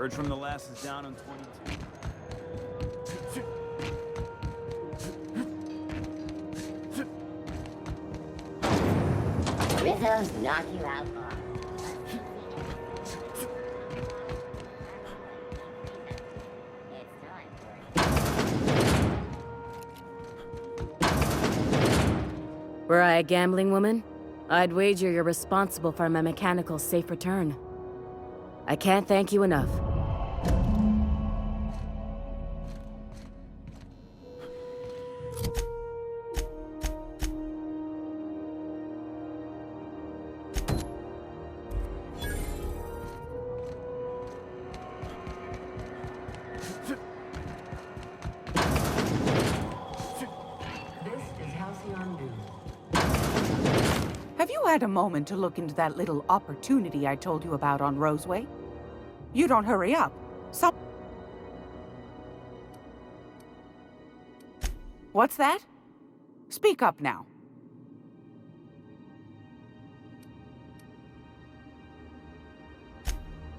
Heard from the lasses down on 22. Rizzo's knock you out. Were I a gambling woman, I'd wager you're responsible for my mechanical safe return. I can't thank you enough. Have you had a moment to look into that little opportunity I told you about on Roseway? You don't hurry up. What's that? Speak up now.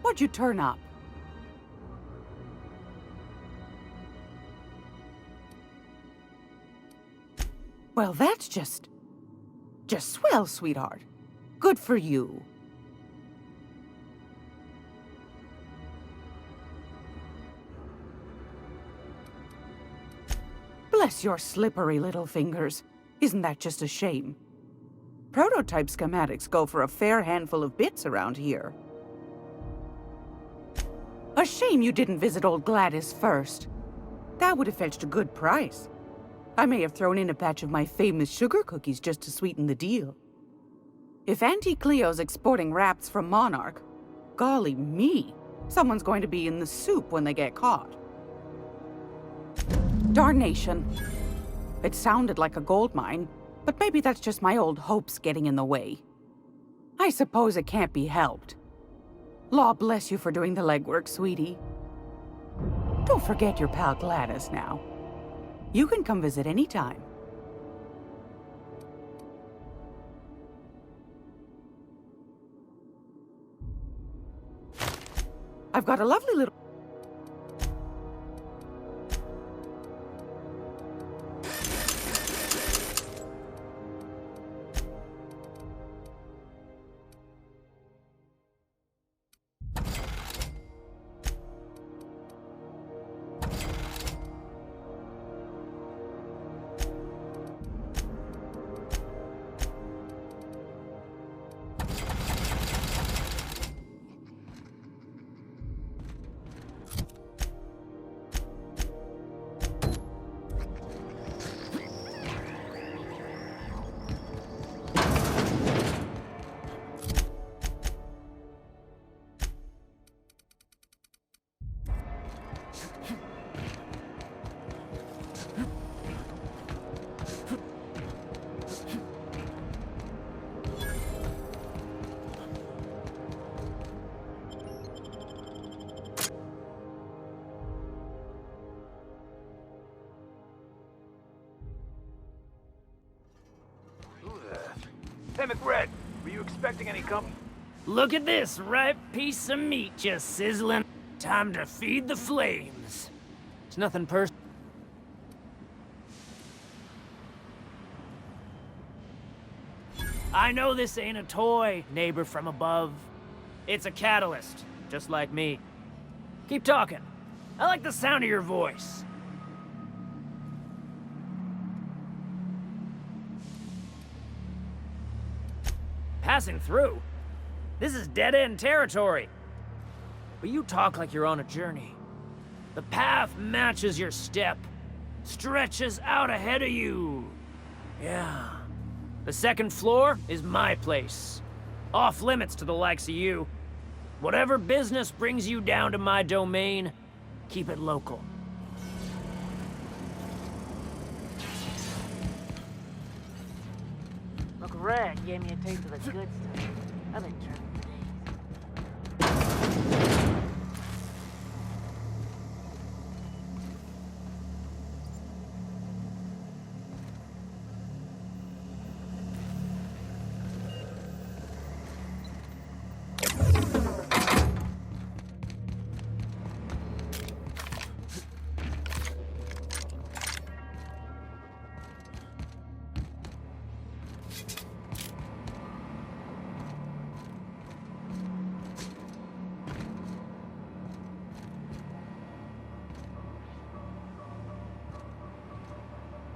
What'd you turn up? Well, that's just swell, sweetheart. Good for you. Bless your slippery little fingers. Isn't that just a shame? Prototype schematics go for a fair handful of bits around here. A shame you didn't visit old Gladys first. That would have fetched a good price. I may have thrown in a batch of my famous sugar cookies just to sweeten the deal. If Auntie Cleo's exporting wraps from Monarch, golly me, someone's going to be in the soup when they get caught. Darnation. It sounded like a gold mine, but maybe that's just my old hopes getting in the way. I suppose it can't be helped. Law bless you for doing the legwork, sweetie. Don't forget your pal Gladys now. You can come visit anytime. I've got a lovely little... Hey, McRed, were you expecting any company? Look at this ripe piece of meat just sizzling. Time to feed the flames. It's nothing personal. I know this ain't a toy, neighbor from above. It's a catalyst, just like me. Keep talking. I like the sound of your voice. Passing through? This is dead-end territory. But you talk like you're on a journey. The path matches your step, stretches out ahead of you. Yeah. The second floor is my place. Off limits to the likes of you. Whatever business brings you down to my domain, keep it local. Look, Red gave me a taste of the good stuff. I've been trying.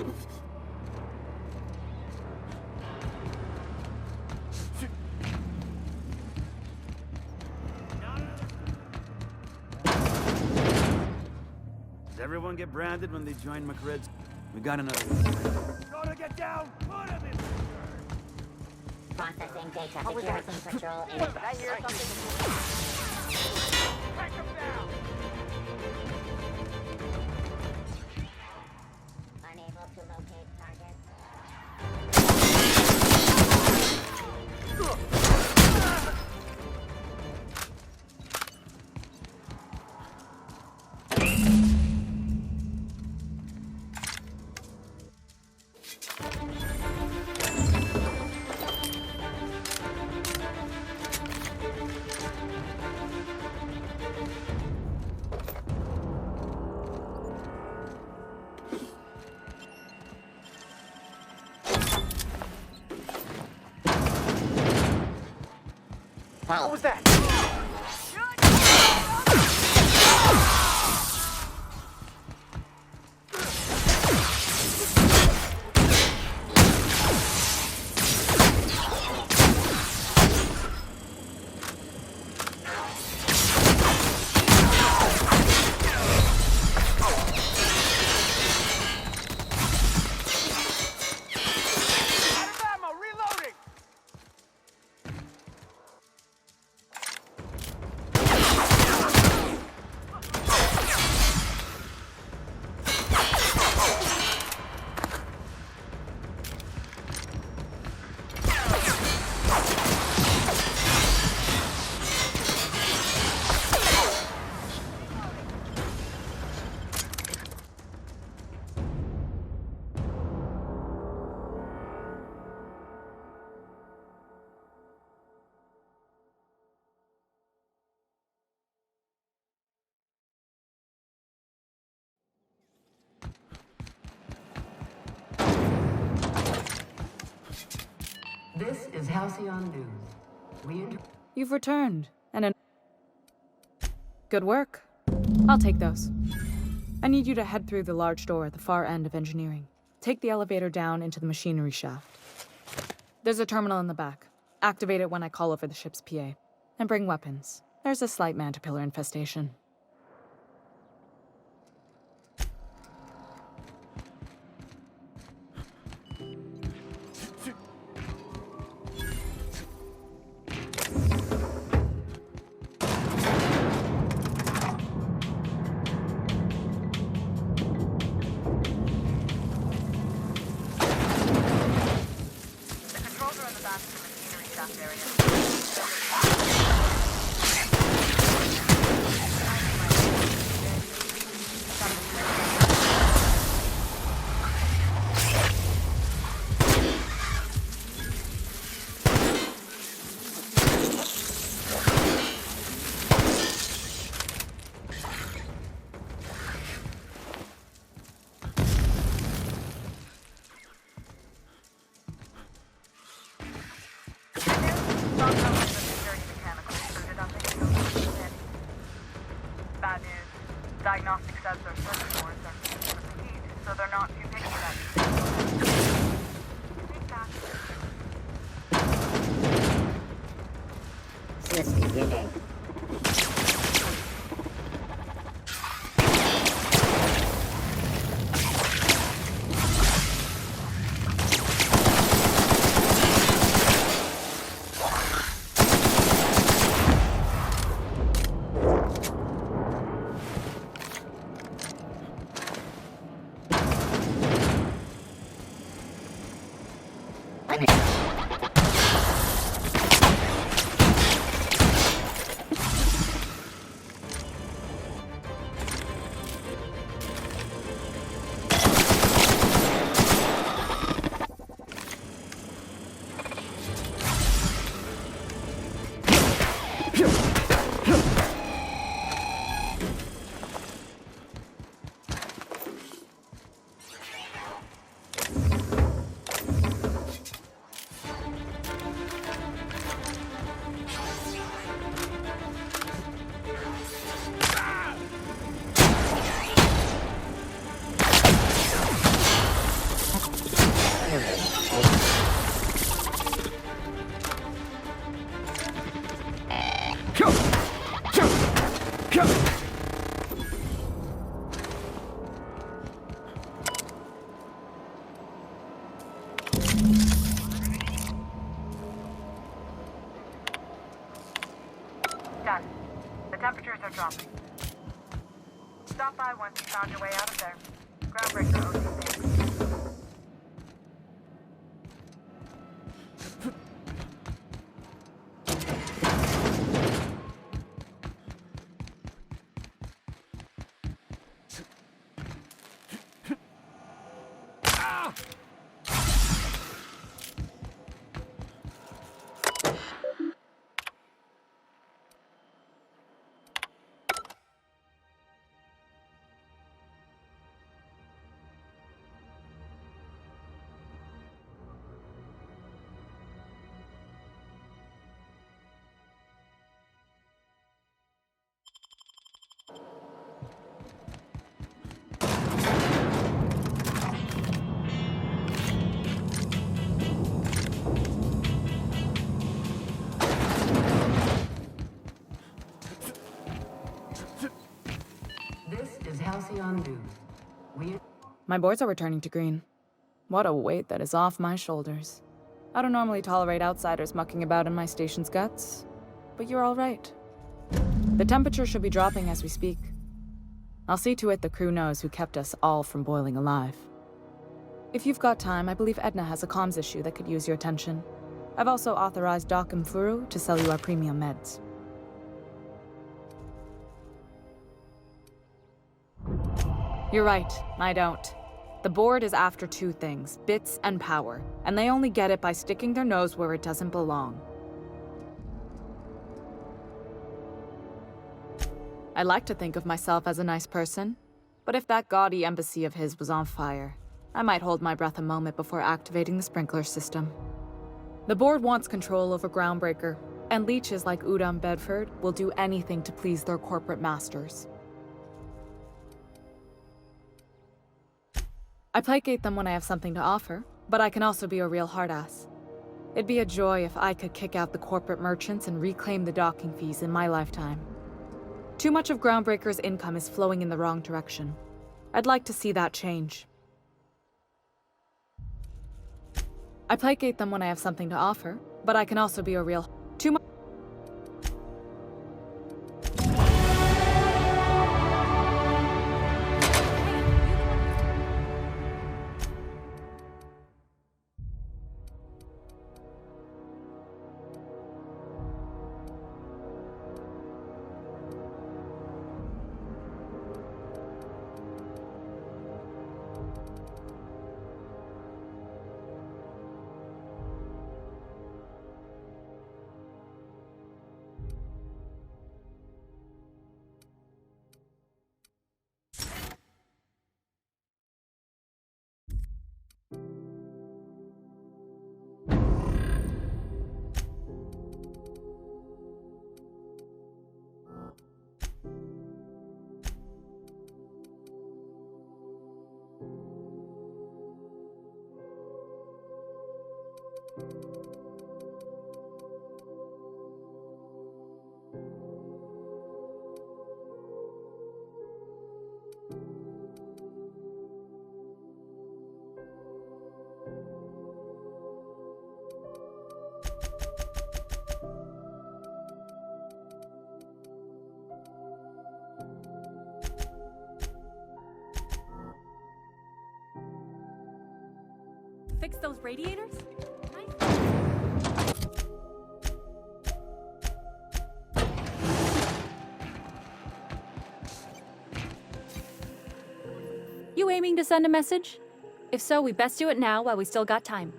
Does everyone get branded when they join McRed's? We got another. Gotta get down! Put him in! Processing data. Security patrol in. Did I hear something? Take him down! Unable to locate target. What was that? Out of ammo! Reloading! This is Halcyon News. You've returned, and good work. I'll take those. I need you to head through the large door at the far end of engineering. Take the elevator down into the machinery shaft. There's a terminal in the back. Activate it when I call over the ship's PA. And bring weapons. There's a slight man-to-pillar infestation. Bad news. Diagnostic says their circuit boards are fatigued, so they're not too picky about it. Since beginning. dropping. Stop by once you found your way out of there. Groundbreaker owes you thanks. This is Halcyon News. My boards are returning to green. What a weight that is off my shoulders. I don't normally tolerate outsiders mucking about in my station's guts, but you're all right. The temperature should be dropping as we speak. I'll see to it the crew knows who kept us all from boiling alive. If you've got time, I believe Edna has a comms issue that could use your attention. I've also authorized Doc and Furu to sell you our premium meds. You're right, I don't. The board is after two things, bits and power, and they only get it by sticking their nose where it doesn't belong. I like to think of myself as a nice person, but if that gaudy embassy of his was on fire, I might hold my breath a moment before activating the sprinkler system. The board wants control over Groundbreaker, and leeches like Udam Bedford will do anything to please their corporate masters. I placate them when I have something to offer, but I can also be a real hard-ass. It'd be a joy if I could kick out the corporate merchants and reclaim the docking fees in my lifetime. Too much of Groundbreaker's income is flowing in the wrong direction. I'd like to see that change. I placate them when I have something to offer, but I can also be a real... Too much... Fix those radiators? You aiming to send a message? If so, we best do it now while we still got time.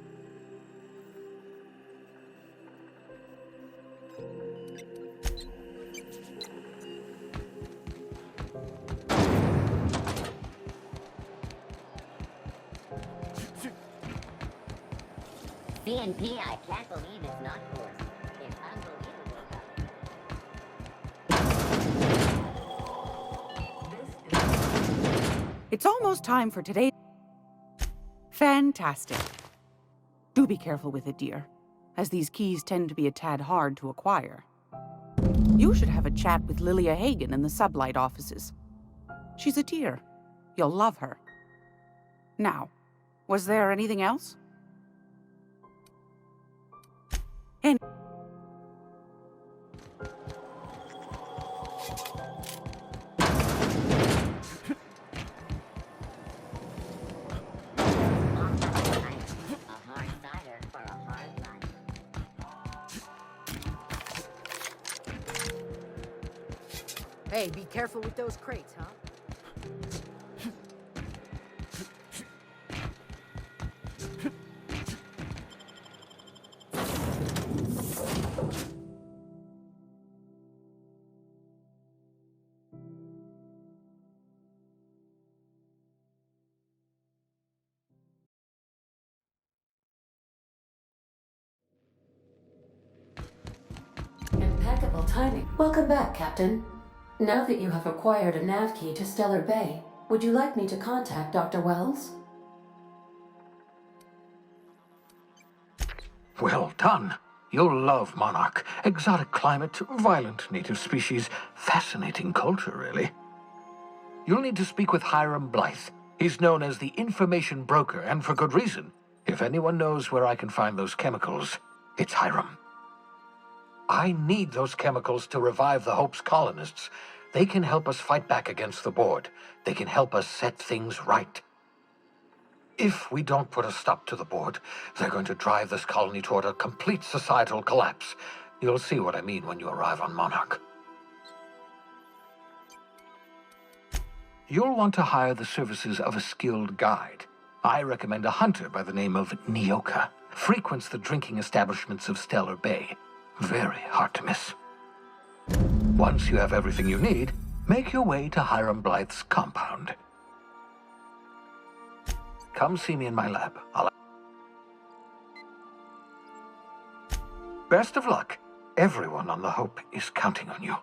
CNP, I can't believe it's not yours. It's unbelievable. It's almost time for today. Fantastic. Do be careful with it, dear, as these keys tend to be a tad hard to acquire. You should have a chat with Lilia Hagen in the Sublight offices. She's a dear. You'll love her. Now, was there anything else? Hey, be careful with those crates, huh? Impeccable timing. Welcome back, Captain. Now that you have acquired a nav key to Stellar Bay, would you like me to contact Dr. Wells? Well done. You'll love Monarch. Exotic climate, violent native species, fascinating culture, really. You'll need to speak with Hiram Blythe. He's known as the information broker, and for good reason. If anyone knows where I can find those chemicals, it's Hiram. I need those chemicals to revive the Hope's colonists. They can help us fight back against the board. They can help us set things right. If we don't put a stop to the board, they're going to drive this colony toward a complete societal collapse. You'll see what I mean when you arrive on Monarch. You'll want to hire the services of a skilled guide. I recommend a hunter by the name of Nyoka. Frequents the drinking establishments of Stellar Bay. Very hard to miss. Once you have everything you need, make your way to Hiram Blythe's compound. Come see me in my lab. Best of luck. Everyone on the Hope is counting on you.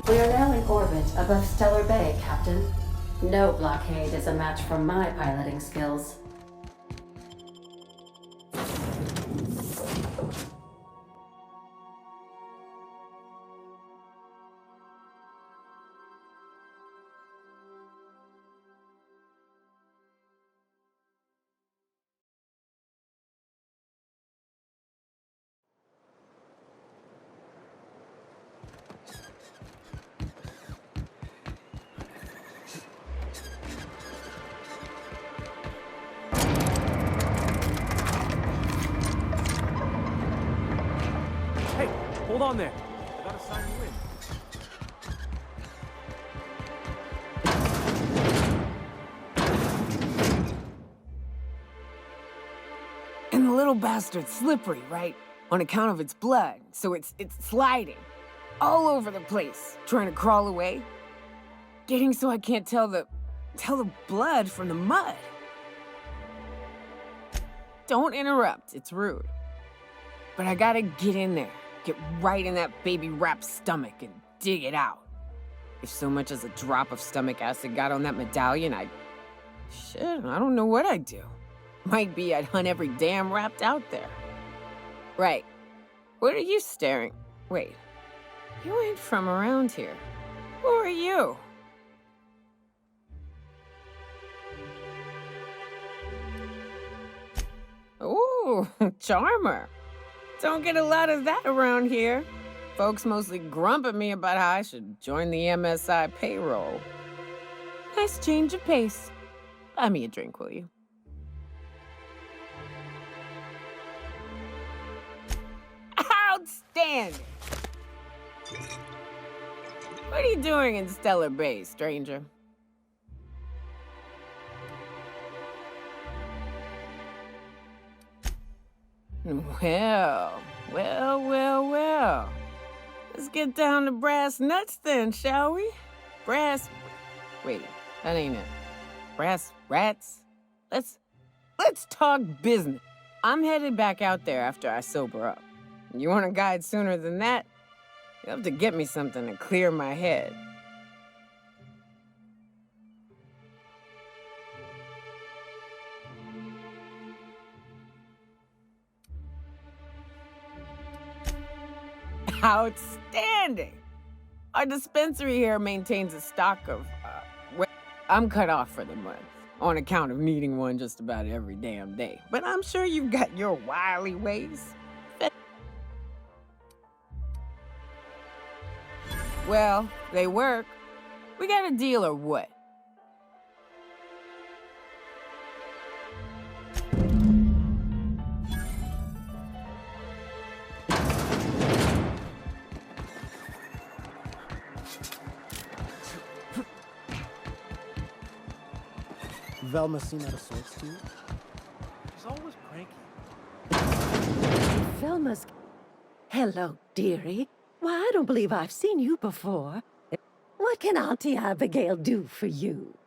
We are now in orbit above Stellar Bay, Captain. No blockade is a match for my piloting skills. Hey, hold on there. I gotta sign you in. And the little bastard's slippery, right? On account of its blood, so it's sliding. All over the place, trying to crawl away. Getting so I can't tell the blood from the mud. Don't interrupt, it's rude. But I gotta get in there, get right in that baby rap's stomach and dig it out. If so much as a drop of stomach acid got on that medallion, shit, I don't know what I'd do. Might be I'd hunt every damn rapt out there. Right. What are you staring? Wait. You ain't from around here. Who are you? Ooh, charmer. Don't get a lot of that around here. Folks mostly grump at me about how I should join the MSI payroll. Nice change of pace. Buy me a drink, will you? Outstanding! What are you doing in Stellar Bay, stranger? Well. Let's get down to brass nuts then, shall we? Wait, that ain't it. Brass rats? Let's talk business. I'm headed back out there after I sober up. You want a guide sooner than that? You'll have to get me something to clear my head. Outstanding! Our dispensary here maintains a stock of, I'm cut off for the month, on account of needing one just about every damn day. But I'm sure you've got your wily ways. Well, they work. We got a deal or what? Velma seem out of sorts to you? She's always cranky. Velma's... Hello, dearie. Why, I don't believe I've seen you before. What can Auntie Abigail do for you?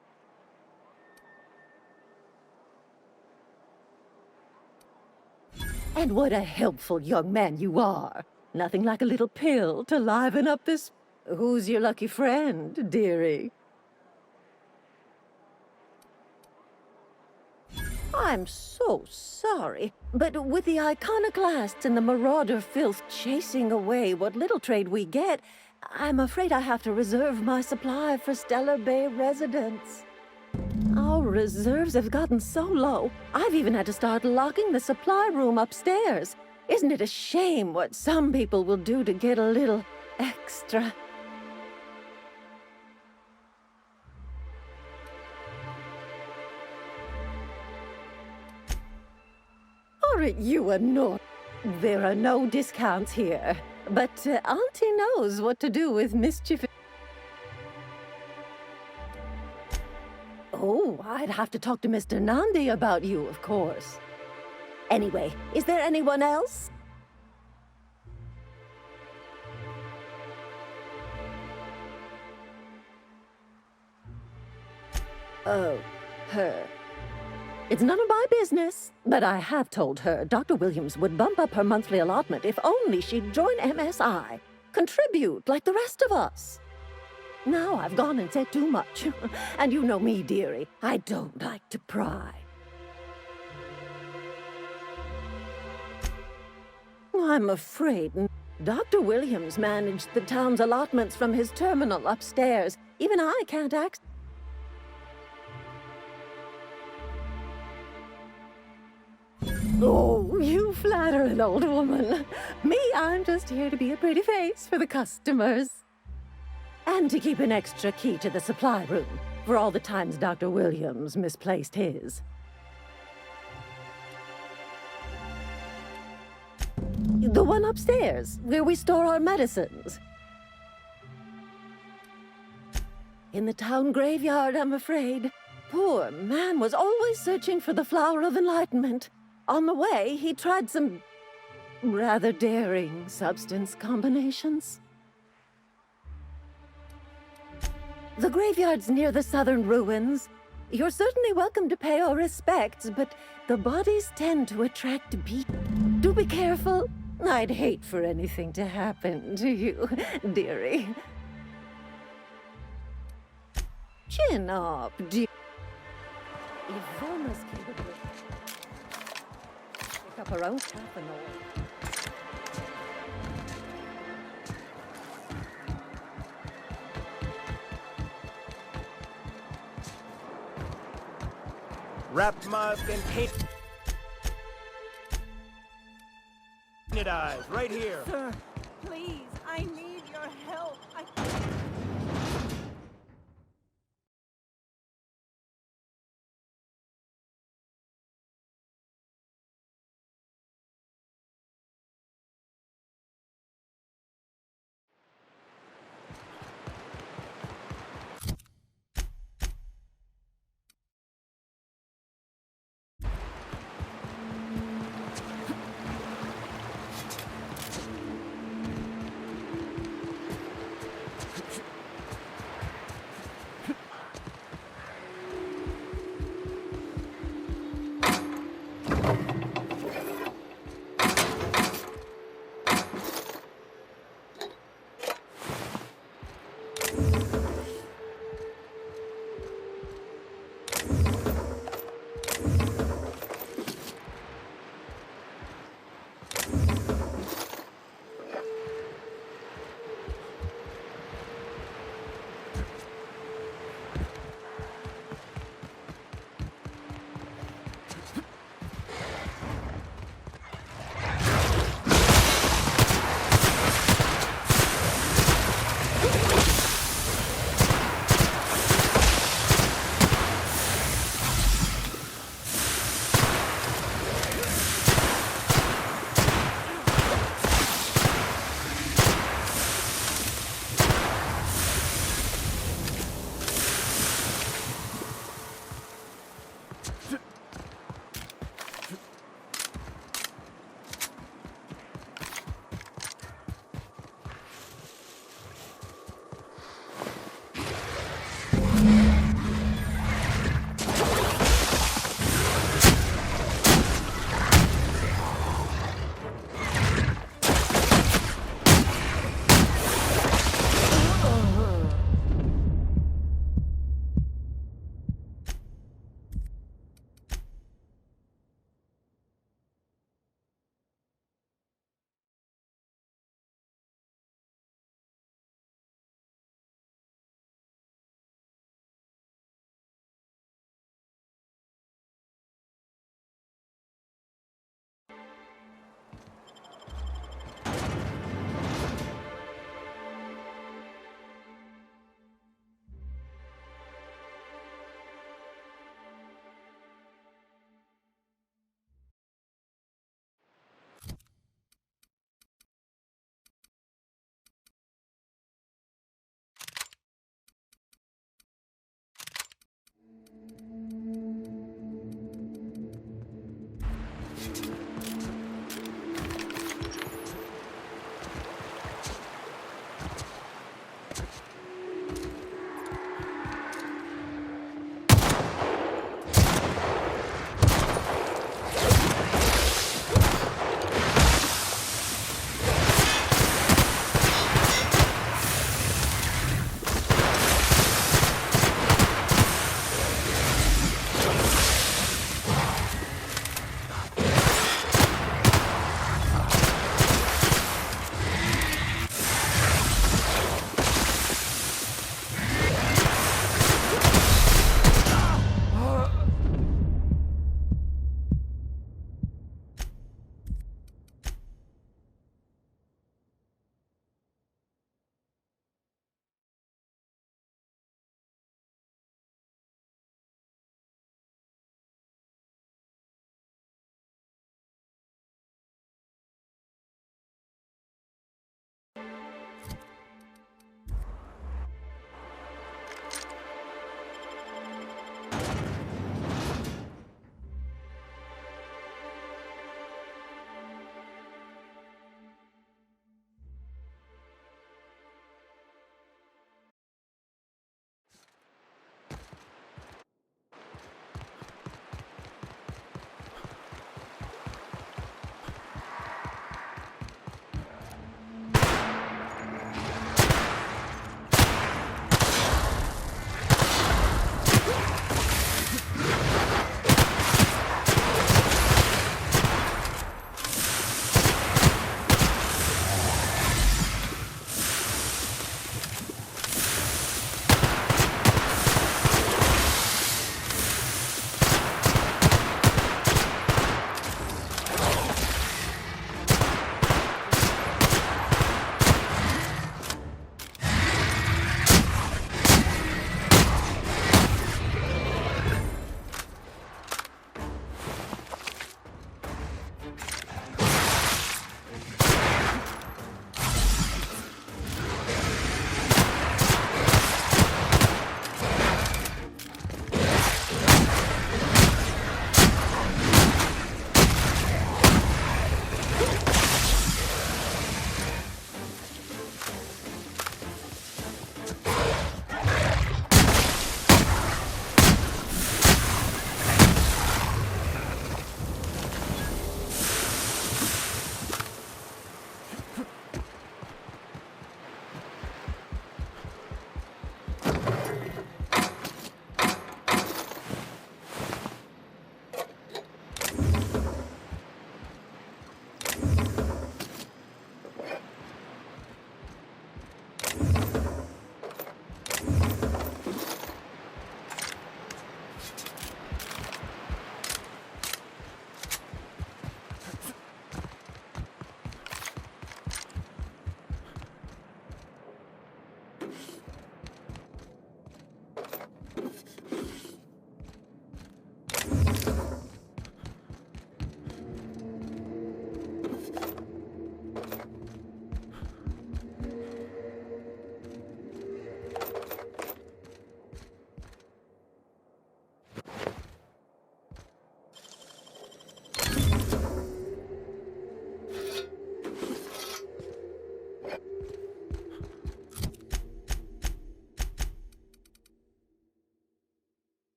And what a helpful young man you are. Nothing like a little pill to liven up this... Who's your lucky friend, dearie? I'm so sorry, but with the iconoclasts and the marauder filth chasing away what little trade we get, I'm afraid I have to reserve my supply for Stellar Bay residents. Our reserves have gotten so low, I've even had to start locking the supply room upstairs. Isn't it a shame what some people will do to get a little extra? Aren't you a naughty? There are no discounts here, but Auntie knows what to do with mischief. Oh, I'd have to talk to Mr. Nandi about you, of course. Anyway, is there anyone else? Oh, her. It's none of my business, but I have told her Dr. Williams would bump up her monthly allotment if only she'd join MSI. Contribute like the rest of us. Now I've gone and said too much. And you know me, dearie. I don't like to pry. I'm afraid Dr. Williams managed the town's allotments from his terminal upstairs. Even I can't access... Oh, you flatter an old woman. Me, I'm just here to be a pretty face for the customers. And to keep an extra key to the supply room, for all the times Dr. Williams misplaced his. The one upstairs, where we store our medicines. In the town graveyard, I'm afraid. Poor man was always searching for the flower of enlightenment. On the way, he tried some rather daring substance combinations. The graveyard's near the southern ruins. You're certainly welcome to pay our respects, but the bodies tend to attract people. Do be careful. I'd hate for anything to happen to you, dearie. Chin up, dear. If Velma's capable... Pick up her own cap and all. Wrap musk and painted eyes, right here. Sir, please, I need your help.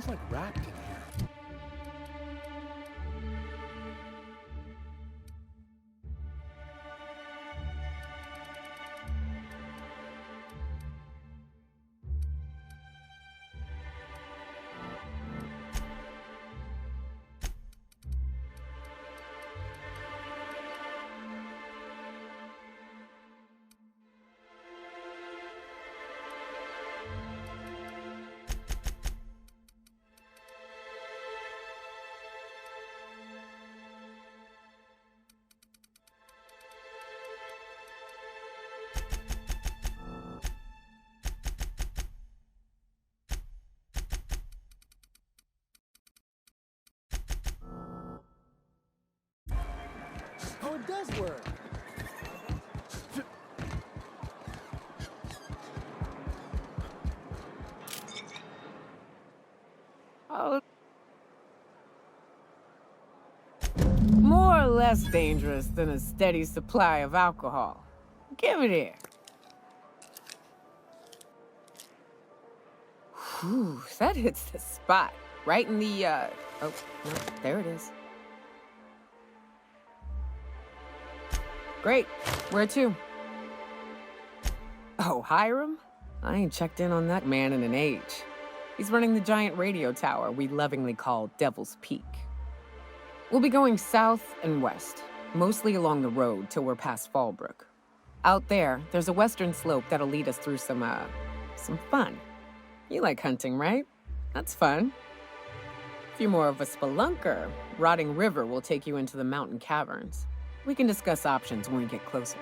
smells like rat in here. Oh, it does work. Oh. More or less dangerous than a steady supply of alcohol. Give it here. Whew, that hits the spot. Right in the, oh, no, there it is. Great. Where to? Oh, Hiram? I ain't checked in on that man in an age. He's running the giant radio tower we lovingly call Devil's Peak. We'll be going south and west, mostly along the road till we're past Fallbrook. Out there, there's a western slope that'll lead us through some fun. You like hunting, right? That's fun. If you're more of a spelunker, Rotting River will take you into the mountain caverns. We can discuss options when we get closer.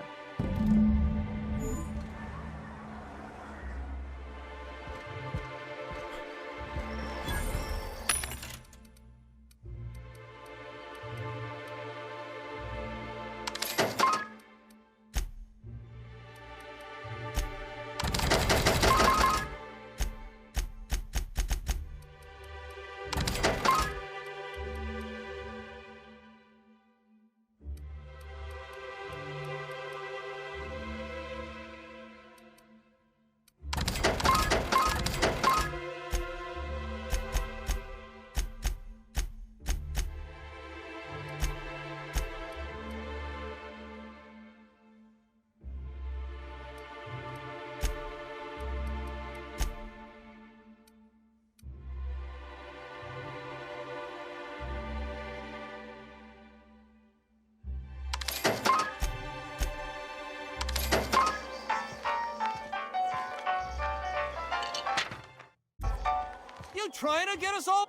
You trying to get us all?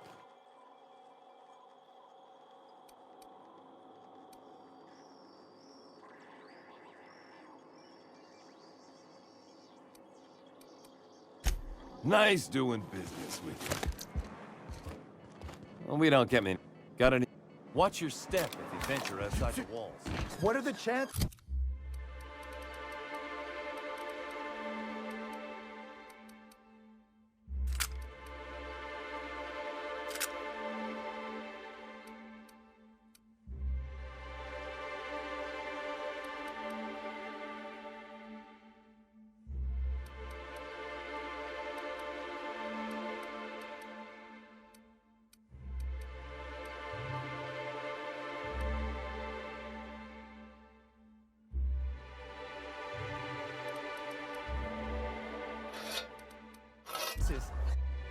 Nice doing business with you. Well, we don't get me. Got any? Watch your step if you venture outside the walls. What are the chances?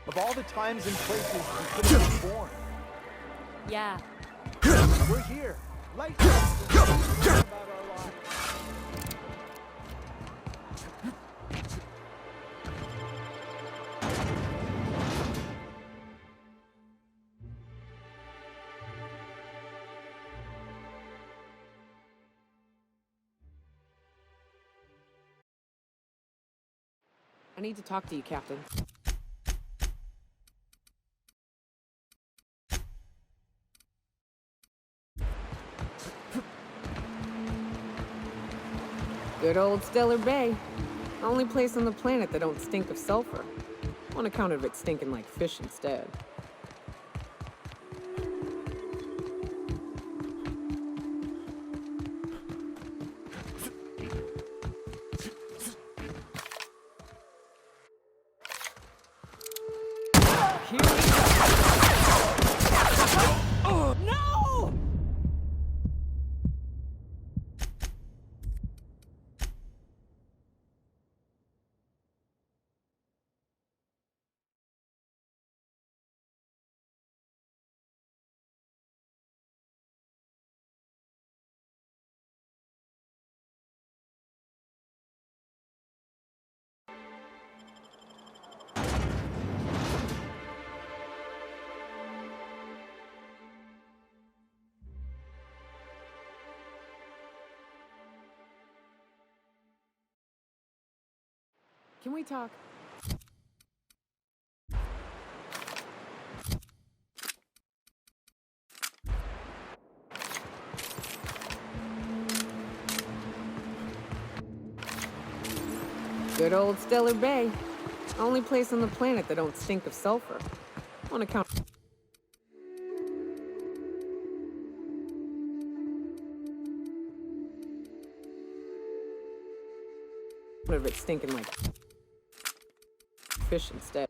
Of all the times and places we could have been born. Yeah. We're here. Light about our lives. I need to talk to you, Captain. Good old Stellar Bay. Only place on the planet that don't stink of sulfur. On account of it stinking like fish instead. Here we go. Can we talk? Good old Stellar Bay. Only place on the planet that don't stink of sulfur. On account... of it stinking like fish instead.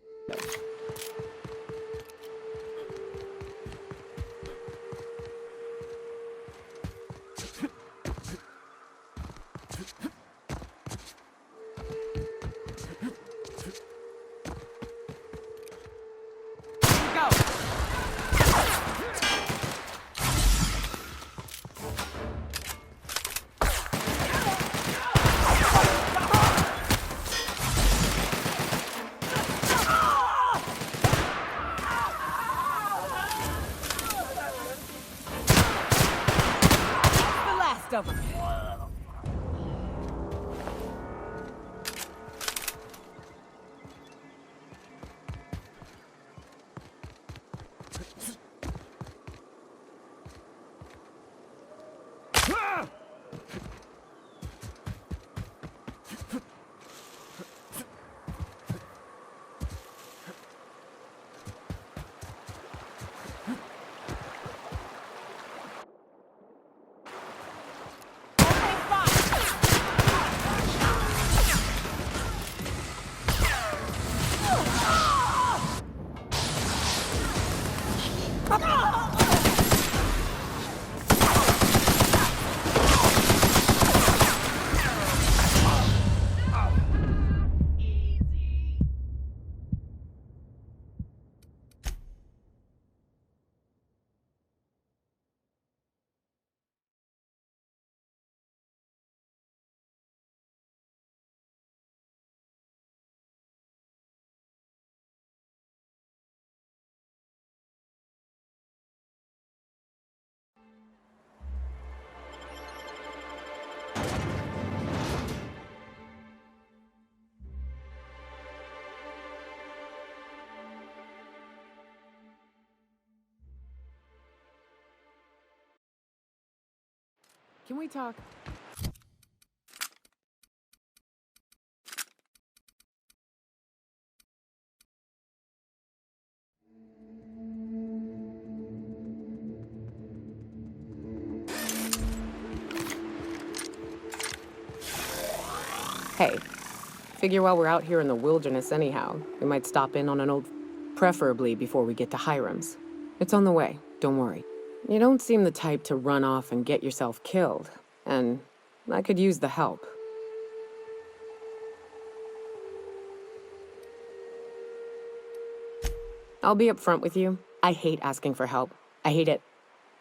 Of them. Can we talk? Hey, figure while we're out here in the wilderness anyhow, we might stop in on an old... preferably before we get to Hiram's. It's on the way, don't worry. You don't seem the type to run off and get yourself killed, and I could use the help. I'll be upfront with you. I hate asking for help. I hate it.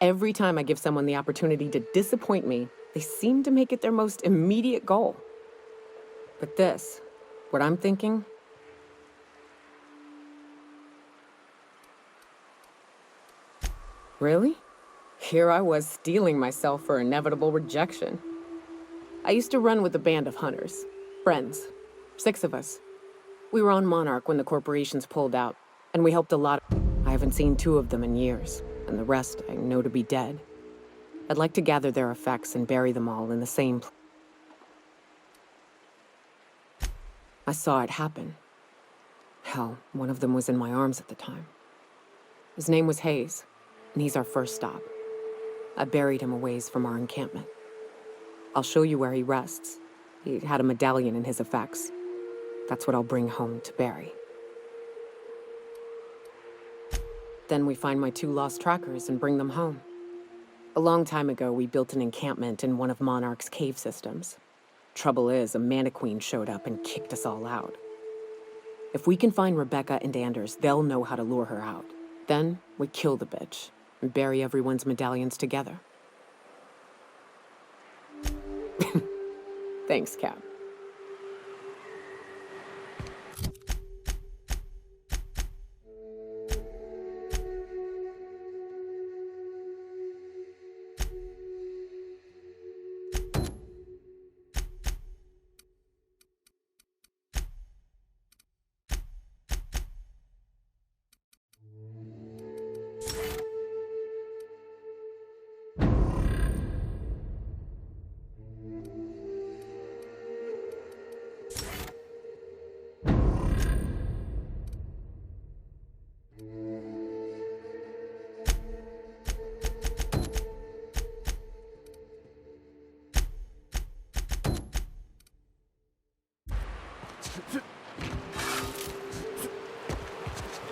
Every time I give someone the opportunity to disappoint me, they seem to make it their most immediate goal. But this, what I'm thinking... Really? Here I was steeling myself for inevitable rejection. I used to run with a band of hunters. Friends. 6 of us. We were on Monarch when the corporations pulled out, and we helped a lot. I haven't seen 2 of them in years, and the rest I know to be dead. I'd like to gather their effects and bury them all in the same place. I saw it happen. Hell, one of them was in my arms at the time. His name was Hayes, and he's our first stop. I buried him a ways from our encampment. I'll show you where he rests. He had a medallion in his effects. That's what I'll bring home to Barry. Then we find my 2 lost trackers and bring them home. A long time ago, we built an encampment in one of Monarch's cave systems. Trouble is, a Mantiqueen showed up and kicked us all out. If we can find Rebecca and Anders, they'll know how to lure her out. Then we kill the bitch and bury everyone's medallions together. Thanks, Cap.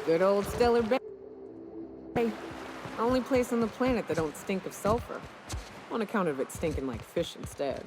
Good old Stellar Bay. Only place on the planet that don't stink of sulfur. On account of it stinking like fish instead.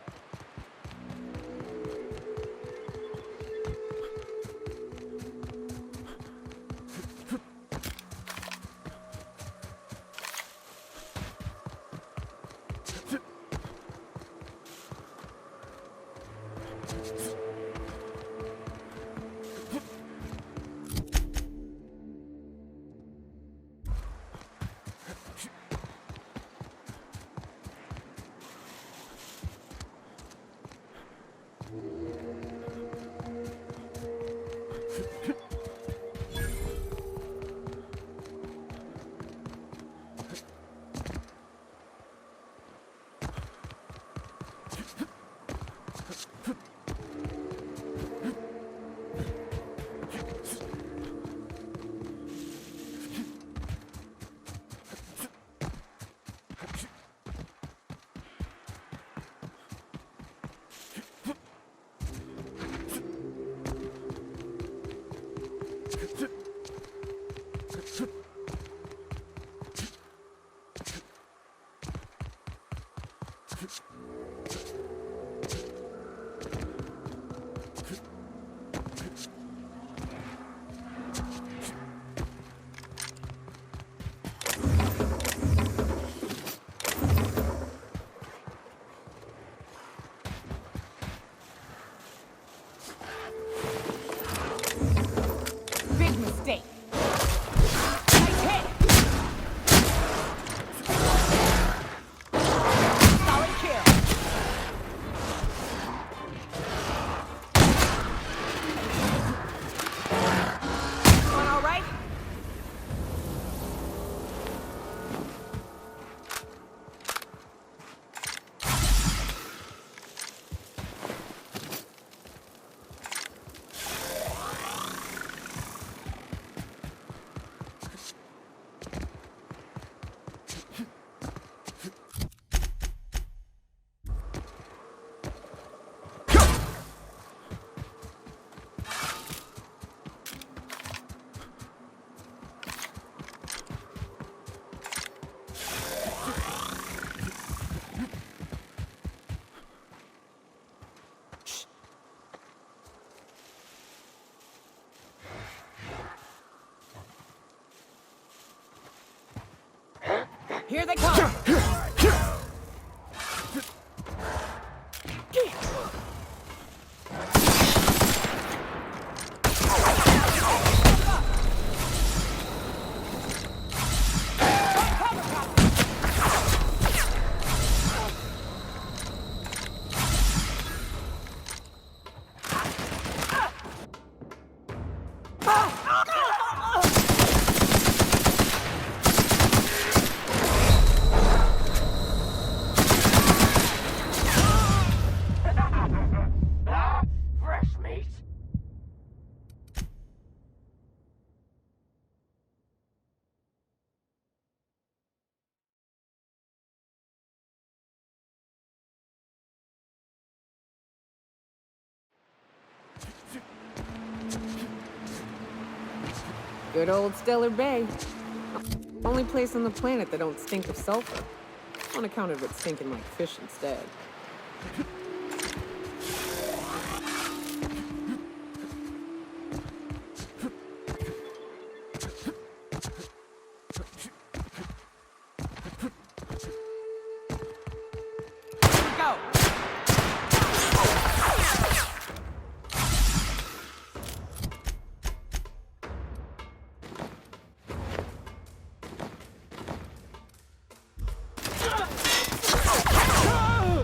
Big mistake. Here they come! Good old Stellar Bay. Only place on the planet that don't stink of sulfur. On account of it stinking like fish instead. Go!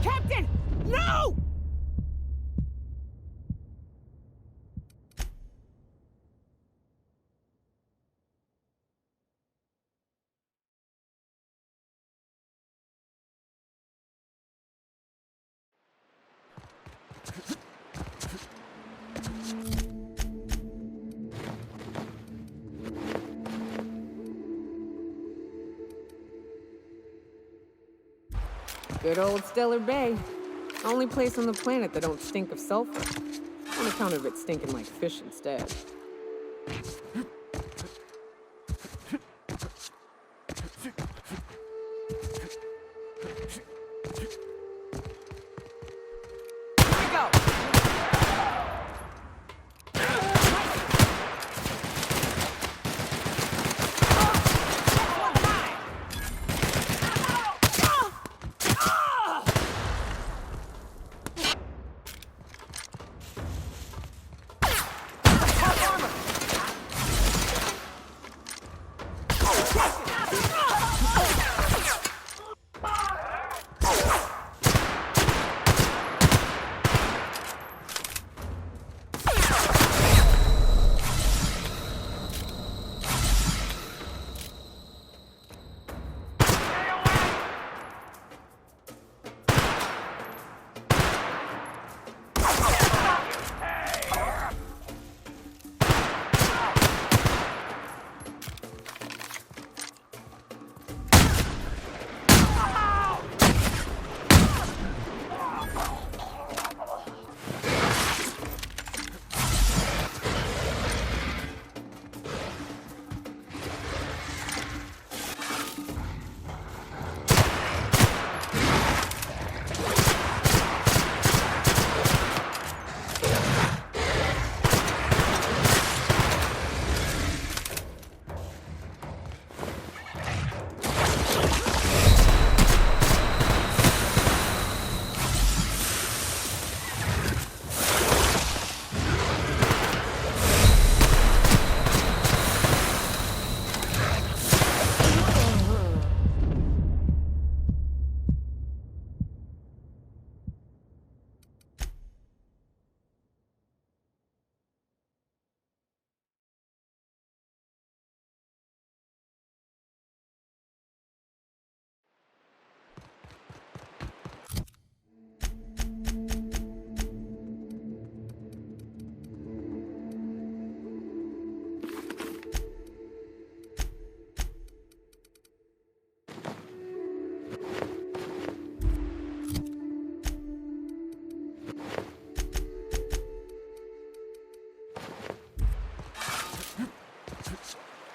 Captain! No! Good old Stellar Bay. Only place on the planet that don't stink of sulfur. On account of it stinking like fish instead.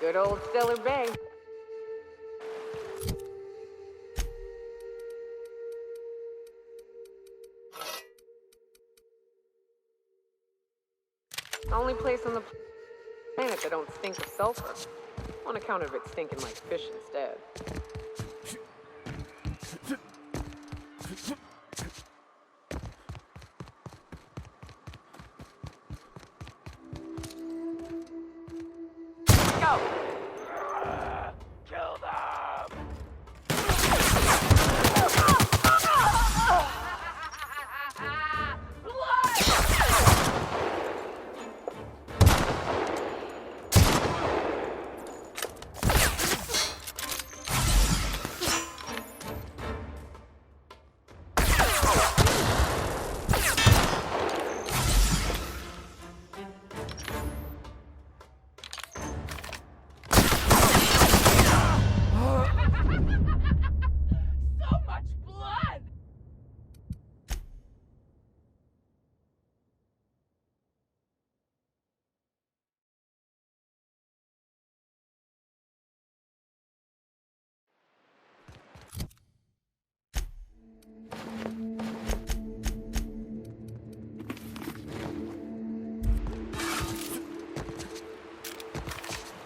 Good old Stellar Bay. Only place on the planet that don't stink of sulfur. On account of it stinking like fish instead. Go! Kill them!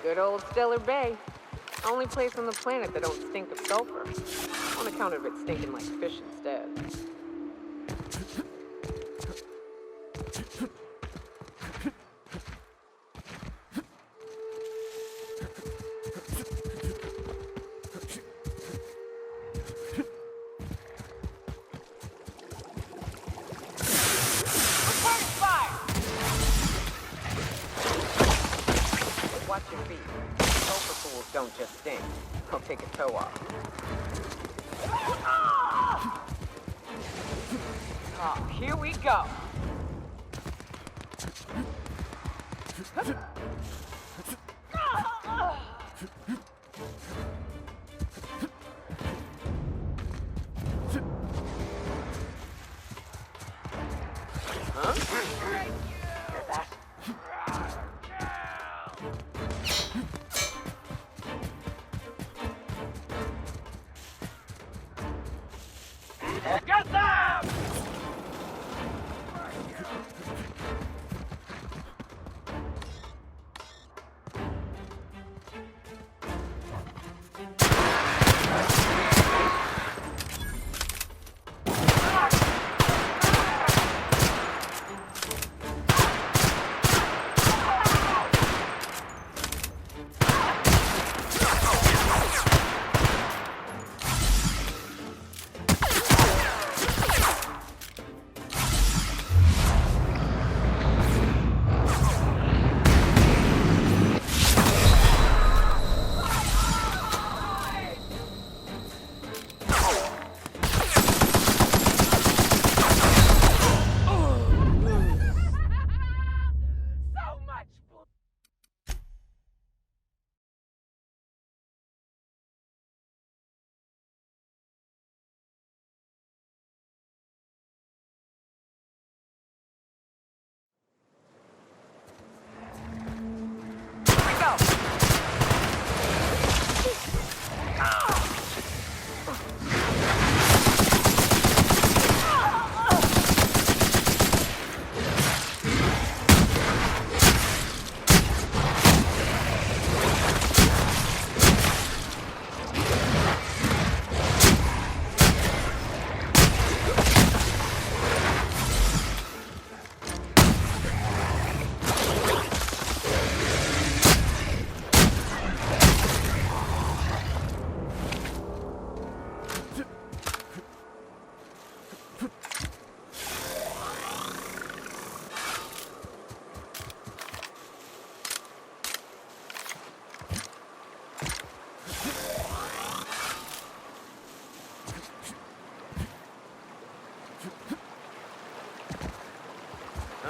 Good old Stellar Bay. Only place on the planet that don't stink of sulfur. On account of it stinking like fish instead. Watch your feet. Sulfur pools don't just stink. I'll take a toe off. Oh, here we go.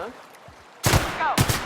Go!